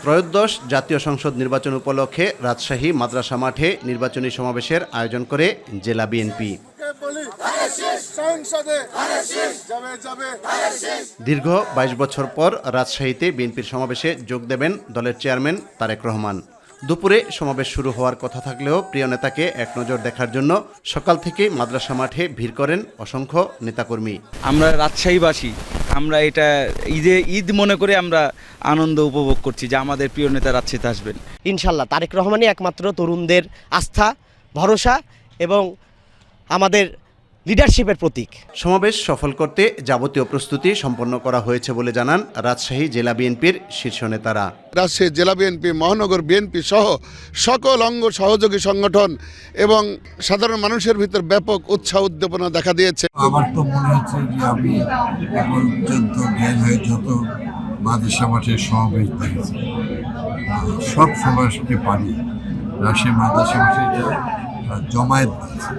ত্রয়োদশ জাতীয় সংসদ নির্বাচন উপলক্ষে রাজশাহী মাদ্রাসা মাঠে নির্বাচনী সমাবেশের আয়োজন করে জেলা বিএনপি। দীর্ঘ ২২ বছর পর রাজশাহীতে বিএনপির সমাবেশে যোগ দেবেন দলের চেয়ারম্যান তারেক রহমান। দুপুরে সমাবেশ শুরু হওয়ার কথা থাকলেও প্রিয় নেতাকে এক নজর দেখার জন্য সকাল থেকে মাদ্রাসা মাঠে ভিড় করেন অসংখ্য নেতাকর্মী। আমরা রাজশাহীবাসী, আমরা এটা ঈদ মনে করে আমরা আনন্দ উপভোগ করছি যে আমাদের প্রিয় নেতা রাজশাহীতে আসবেন। ইনশাল্লাহ তারেক রহমানই একমাত্র তরুণদের আস্থা, ভরসা এবং আমাদের লিডারশিপের প্রতীক। সমাবেশ সফল করতে যাবতীয় প্রস্তুতি সম্পন্ন করা হয়েছে বলে জানান রাজশাহী জেলা বিএনপির শীর্ষ নেতারা। রাজশাহী জেলা বিএনপি, মহানগর বিএনপি সহ সকল অঙ্গ সহযোগী সংগঠন এবং সাধারণ মানুষের ভিতর ব্যাপক উৎসাহ উদ্দীপনা দেখা দিয়েছে। আমার তো মনে হচ্ছে যে আমি এখন পর্যন্ত জ্ঞান হয়ে যত মাদ্রাসা মাঠের সমাবেশ দেখেছি, সব সমাবেশকে পারি রাজশাহী মাদ্রাসা মাঠে জমায়েত দিয়েছে।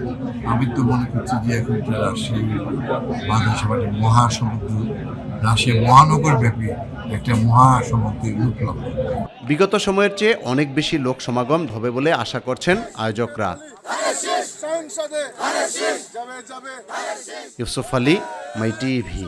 আমি তো মনে করছি যে এখন রাজশাহী মাদ্রাসা মাঠে মহাসমুদ্র, রাজশাহী মহানগর ব্যাপী একটা মহাসমুদ্রের রূপ লাভ করবে। বিগত সময়ের চেয়ে অনেক বেশি লোক সমাগম হবে বলে আশা করছেন আয়োজকরা। ইউসুফ আলী, মাই টিভি।